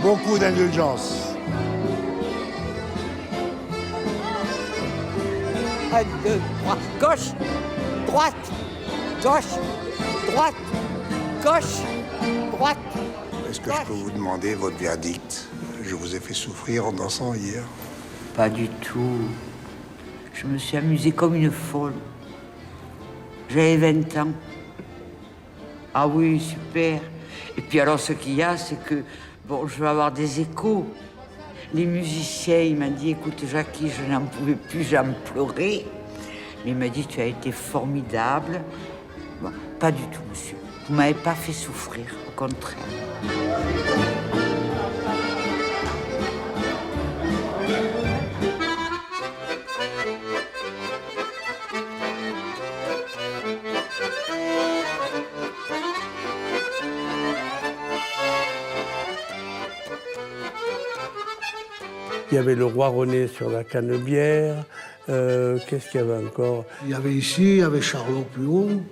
beaucoup d'indulgence. 1, 2, 3, gauche, droite, gauche, droite, gauche, droite. Est-ce que je peux vous demander votre verdict? Je vous ai fait souffrir en dansant hier. Pas du tout. Je me suis amusée comme une folle. J'avais 20 ans. Ah oui, super. Et puis alors, ce qu'il y a, c'est que, bon, je vais avoir des échos. Les musiciens, il m'a dit, écoute, Jackie, je n'en pouvais plus, j'en pleurais. Mais il m'a dit, tu as été formidable. Bon, pas du tout, monsieur. Vous ne m'avez pas fait souffrir, au contraire. Il y avait le roi René sur la canebière. Qu'est-ce qu'il y avait encore? Il y avait ici, il y avait Charlot plus haut,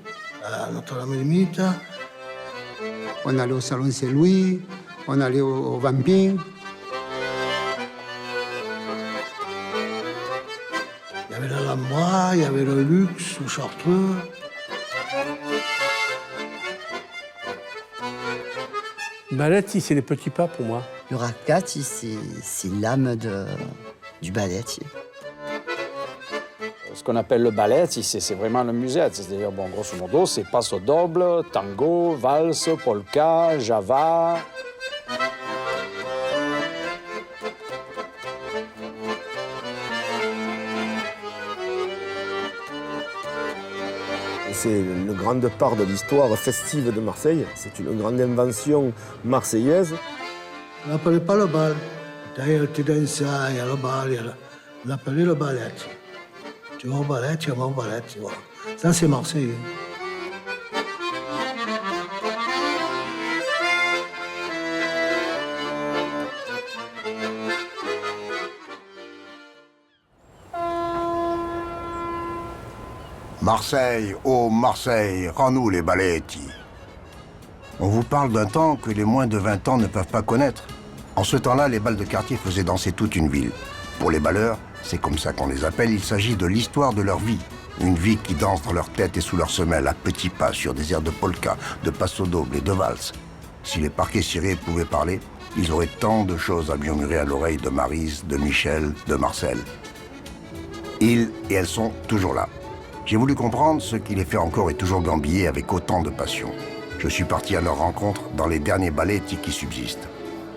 à Notre-Dame-des-Mythes. On allait au Salon Saint-Louis, on allait au Vamping. Il y avait l'Alhambra, il y avait le Luxe, le Chartreux. Baletti, c'est les petits pas pour moi. Le ragazzi, c'est l'âme du balletti. Ce qu'on appelle le balletti, c'est vraiment le musette. C'est-à-dire, bon, grosso modo, c'est passo doble, tango, valse, polka, java. C'est une grande part de l'histoire festive de Marseille. C'est une grande invention marseillaise. On n'appelait pas le bal. D'ailleurs, tu danses, il y a le bal, on l'appelait le ballet. Tu vas au ballet, tu vas au ballet, tu vois. Ça, c'est marseillais. Marseille, oh Marseille, rends-nous les balletti. On vous parle d'un temps que les moins de 20 ans ne peuvent pas connaître. En ce temps-là, les bals de quartier faisaient danser toute une ville. Pour les balleurs, c'est comme ça qu'on les appelle, il s'agit de l'histoire de leur vie. Une vie qui danse dans leur tête et sous leurs semelles, à petits pas, sur des airs de polka, de passo doble et de valse. Si les parquets cirés pouvaient parler, ils auraient tant de choses à murmurer à l'oreille de Maryse, de Michel, de Marcel. Ils et elles sont toujours là. J'ai voulu comprendre ce qui les fait encore et toujours gambiller avec autant de passion. Je suis parti à leur rencontre dans les derniers balletti qui subsistent.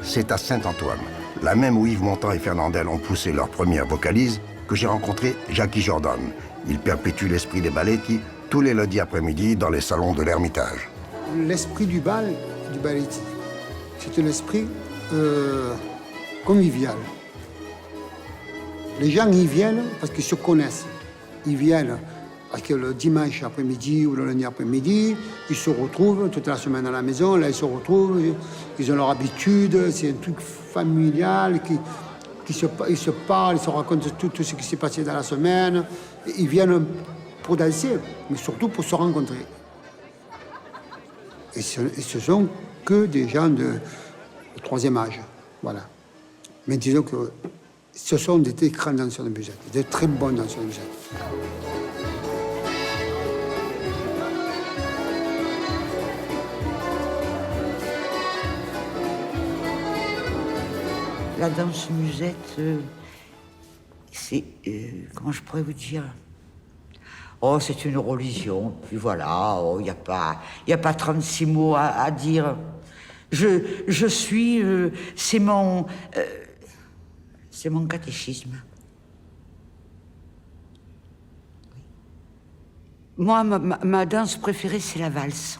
C'est à Saint-Antoine, la même où Yves Montand et Fernandel ont poussé leur première vocalise, que j'ai rencontré Jackie Jordan. Il perpétue l'esprit des balletti tous les lundis après-midi dans les salons de l'Ermitage. L'esprit du bal, du balletti, c'est un esprit convivial. Les gens y viennent parce qu'ils se connaissent. Ils viennent parce que le dimanche après-midi ou le lundi après-midi, ils se retrouvent toute la semaine à la maison. Là, ils se retrouvent, ils ont leur habitude. C'est un truc familial ils se parlent, ils se racontent tout ce qui s'est passé dans la semaine. Ils viennent pour danser, mais surtout pour se rencontrer. Et ce sont que des gens de troisième âge, voilà. Mais disons que ce sont des grands danseurs de musette, des très bons danseurs de musette. La danse musette, c'est... comment je pourrais vous dire? Oh, c'est une religion, puis voilà, il n'y a pas 36 mots à dire. Je suis... c'est mon catéchisme. Moi, ma danse préférée, c'est la valse.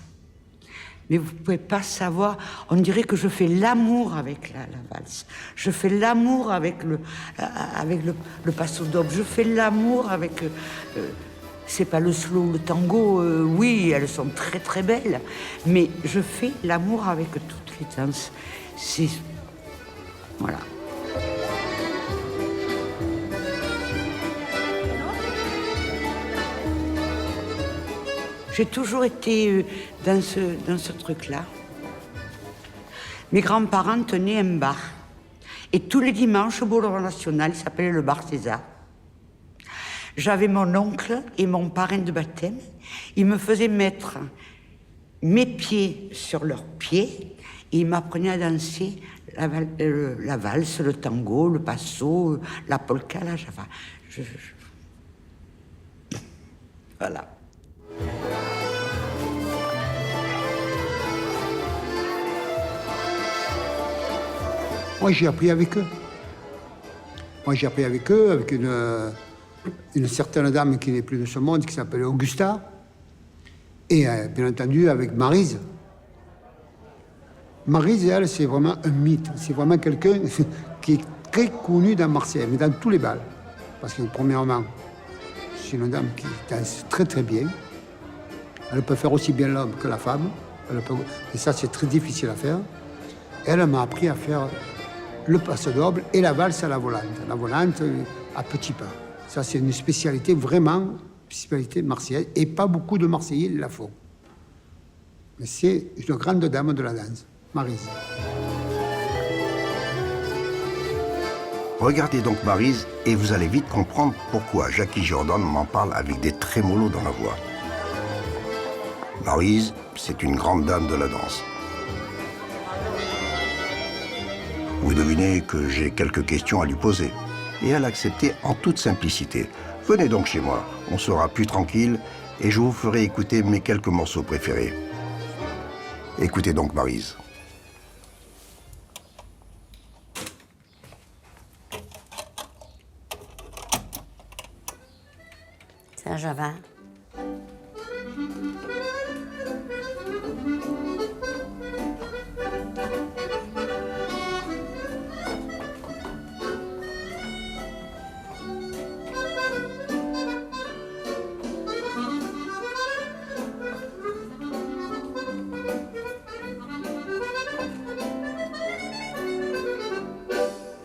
Mais vous ne pouvez pas savoir, on dirait que je fais l'amour avec la valse. Je fais l'amour avec le passo doble. Je fais l'amour avec... c'est pas le slow ou le tango, oui, elles sont très très belles. Mais je fais l'amour avec toutes les danses. C'est... Voilà. J'ai toujours été dans ce truc-là. Mes grands-parents tenaient un bar. Et tous les dimanches, au Boulevard National, il s'appelait le bar César. J'avais mon oncle et mon parrain de baptême. Ils me faisaient mettre mes pieds sur leurs pieds et ils m'apprenaient à danser la valse, le tango, le passo, la polka, la java. Voilà. Moi, j'ai appris avec eux. Moi, j'ai appris avec eux, avec une certaine dame qui n'est plus de ce monde, qui s'appelait Augusta, et bien entendu avec Maryse. Maryse, elle, c'est vraiment un mythe. C'est vraiment quelqu'un qui est très connu dans Marseille, mais dans tous les bals. Parce que, premièrement, c'est une dame qui danse très très bien. Elle peut faire aussi bien l'homme que la femme. Et ça, c'est très difficile à faire. Elle m'a appris à faire le passe-double et la valse à la volante. La volante à petits pas. Ça, c'est une spécialité vraiment, spécialité marseillaise. Et pas beaucoup de Marseillais la font. Mais c'est une grande dame de la danse, Maryse. Regardez donc Maryse et vous allez vite comprendre pourquoi Jackie Jordan m'en parle avec des trémolos dans la voix. Maryse, c'est une grande dame de la danse. Vous devinez que j'ai quelques questions à lui poser. Et elle a accepté en toute simplicité. Venez donc chez moi, on sera plus tranquille et je vous ferai écouter mes quelques morceaux préférés. Écoutez donc Maryse. C'est un java.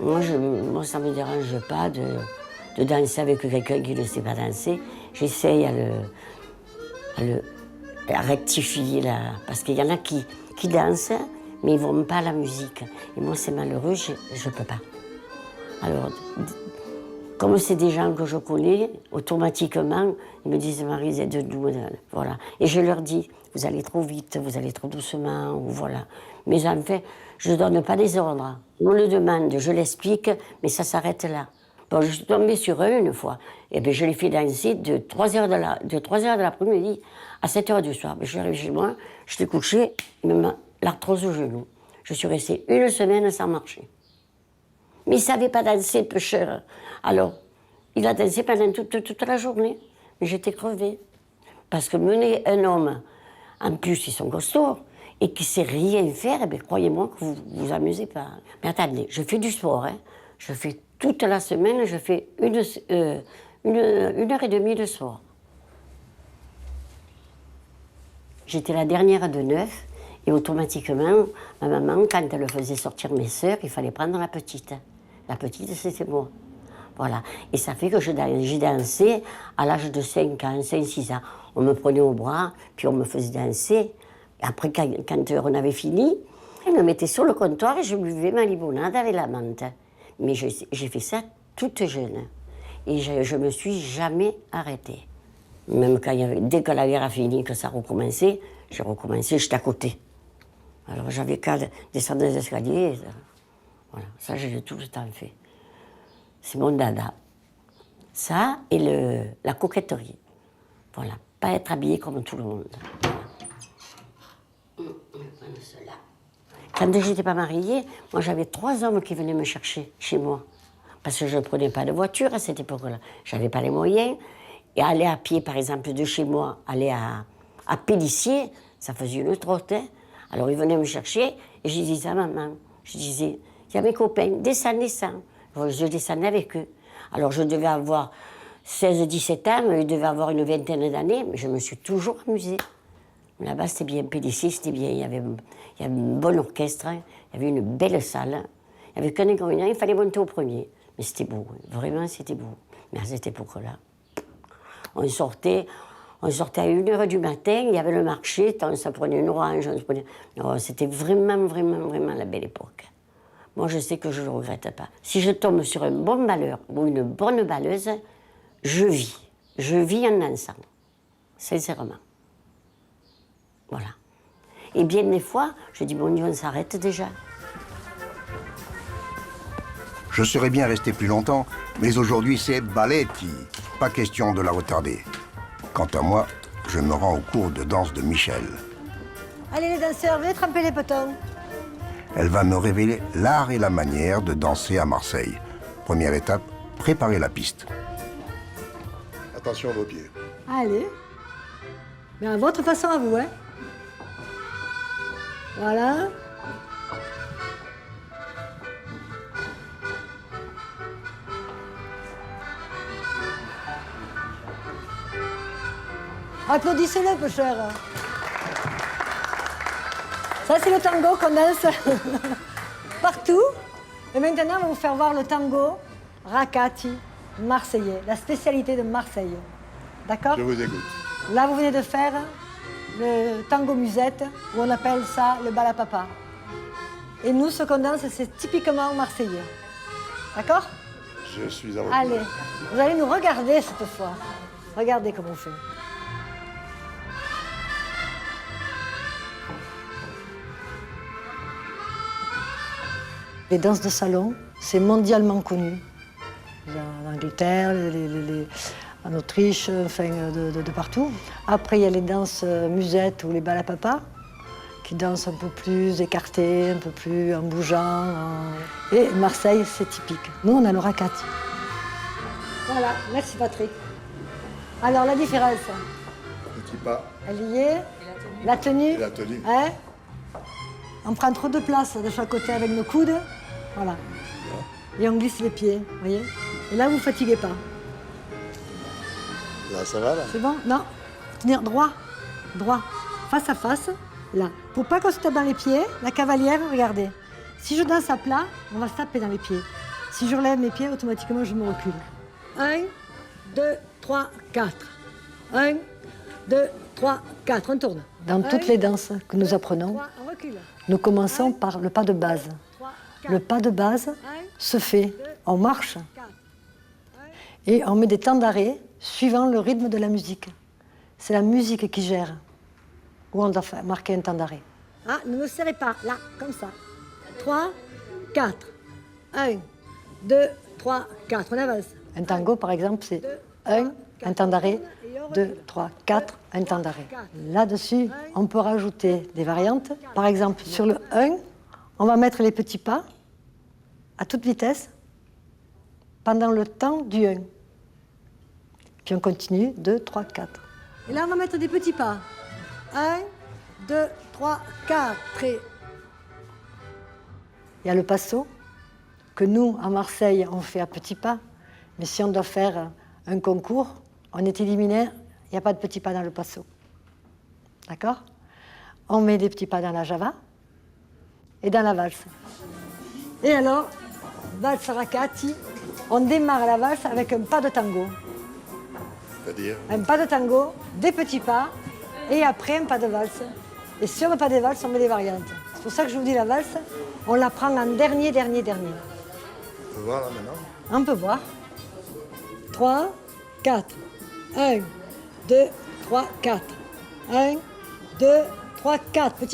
Moi, ça ne me dérange pas de danser avec quelqu'un qui ne sait pas danser. J'essaye à rectifier, parce qu'il y en a qui dansent, mais ils ne vont pas à la musique. Et moi, c'est malheureux, je ne peux pas. Alors, comme c'est des gens que je connais, automatiquement, ils me disent « Maryse, aide-nous ». Voilà. Et je leur dis « Vous allez trop vite, vous allez trop doucement », ou voilà. Mais en fait, je ne donne pas des ordres. On le demande, je l'explique, mais ça s'arrête là. Bon, je suis tombée sur eux une fois. Et bien, je l'ai fait danser de 3h de l'après-midi à 7h du soir. Je suis arrivée chez moi, je t'ai couché, même l'arthrose au genou. Je suis restée une semaine sans marcher. Mais il ne savait pas danser, pêcheur. Alors, il a dansé pendant toute la journée. Mais j'étais crevée. Parce que mener un homme, en plus, ils sont costauds, et qui ne sait rien faire, eh bien, croyez-moi que vous ne vous amusez pas. Mais attendez, je fais du sport. Hein. Je fais toute la semaine, je fais une heure et demie de sport. J'étais la dernière de 9, et automatiquement, ma maman, quand elle faisait sortir mes sœurs, il fallait prendre la petite. La petite, c'était moi. Voilà. Et ça fait que j'ai dansé à l'âge de 5 ans, 5-6 ans. On me prenait au bras, puis on me faisait danser. Après, quand on avait fini, elle me mettait sur le comptoir et je buvais ma limonade avec la menthe. Mais j'ai fait ça toute jeune. Et je me suis jamais arrêtée. Même dès que la guerre a fini, que ça recommençait, j'ai recommencé, j'étais à côté. Alors j'avais qu'à descendre les escaliers. Voilà, ça j'ai tout le temps fait. C'est mon dada. Ça et la coquetterie. Voilà, pas être habillée comme tout le monde. Quand je n'étais pas mariée, moi j'avais 3 hommes qui venaient me chercher chez moi. Parce que je ne prenais pas de voiture à cette époque-là. Je n'avais pas les moyens. Et aller à pied, par exemple, de chez moi, aller à Pélissier, ça faisait une trotte. Hein. Alors ils venaient me chercher et je disais à maman, je disais, il y a mes copains, descends. Je descendais avec eux. Alors je devais avoir 16-17 ans, ils devaient avoir une vingtaine d'années, mais je me suis toujours amusée. Là-bas, c'était bien, Pélissier, c'était bien. Il y avait un bon orchestre, hein. Il y avait une belle salle. Il n'y avait qu'un inconvénient, il fallait monter au premier. Mais c'était beau, vraiment, c'était beau. Mais à cette époque-là, on On sortait à 1h du matin, il y avait le marché, on se prenait une orange, on se prenait... Non, c'était vraiment, vraiment, vraiment la belle époque. Moi, je sais que je ne le regrette pas. Si je tombe sur un bon balleur ou une bonne balleuse, je vis. Je vis en dansant, sincèrement. Voilà. Et bien des fois, je dis, bon Dieu, on s'arrête déjà. Je serais bien resté plus longtemps, mais aujourd'hui c'est balletti. Pas question de la retarder. Quant à moi, je me rends au cours de danse de Michel. Allez les danseurs, venez tremper les petons. Elle va me révéler l'art et la manière de danser à Marseille. Première étape, préparer la piste. Attention à vos pieds. Allez. Mais à votre façon à vous, hein. Voilà. Applaudissez-le, peu cher. Ça, c'est le tango qu'on danse partout. Et maintenant, on va vous faire voir le tango Rakati marseillais, la spécialité de Marseille. D'accord? Je vous écoute. Là, vous venez de faire le tango musette, où on appelle ça le balapapa. Et nous, ce qu'on danse, c'est typiquement marseillais. D'accord? Je suis à votre Allez, vous allez nous regarder cette fois. Regardez comment on fait. Les danses de salon, c'est mondialement connu. En Angleterre, en Autriche, enfin de partout. Après, il y a les danses musettes ou les balapapa, qui dansent un peu plus écartées, un peu plus en bougeant. Et Marseille, c'est typique. Nous, on a le Rakati. Voilà, merci Patrick. Alors, la différence? Petit pas. Elle y est. La tenue. Et la tenue. Hein? On prend trop de place de chaque côté avec nos coudes. Voilà. Et on glisse les pieds, vous voyez? Et là, vous ne fatiguez pas. Là, ça va, là? C'est bon? Non. Tenir droit. Droit. Face à face. Là. Pour pas qu'on se tape dans les pieds, la cavalière, regardez. Si je danse à plat, on va se taper dans les pieds. Si je relève mes pieds, automatiquement, je me recule. 1, 2, 3, 4. 1, 2, 3, 4. On tourne. Dans toutes les danses que nous apprenons, nous commençons par le pas de base. Le pas de base se fait, on marche et on met des temps d'arrêt suivant le rythme de la musique. C'est la musique qui gère où on doit marquer un temps d'arrêt. Ah, ne me serrez pas, là, comme ça. 3, 4. 1, 2, 3, 4. On avance. Un tango, par exemple, c'est 1, un temps d'arrêt, 2, 3, 4, un temps d'arrêt. Là-dessus, on peut rajouter des variantes. Par exemple, sur le 1, on va mettre les petits pas à toute vitesse pendant le temps du 1. Puis on continue, 2, 3, 4. Et là, on va mettre des petits pas. 1, 2, 3, 4. Et... il y a le passo, que nous, à Marseille, on fait à petits pas. Mais si on doit faire un concours, on est éliminé, il n'y a pas de petits pas dans le passo. D'accord? On met des petits pas dans la java et dans la valse. Et alors, valse Rakati, on démarre la valse avec un pas de tango. C'est-à-dire? Un pas de tango, des petits pas, et après un pas de valse. Et sur le pas de valse, on met des variantes. C'est pour ça que je vous dis la valse, on la prend en dernier. On peut voir là maintenant? On peut voir. 3, 4. 1, 2, 3, 4. 1, 2, 3, 4. Petit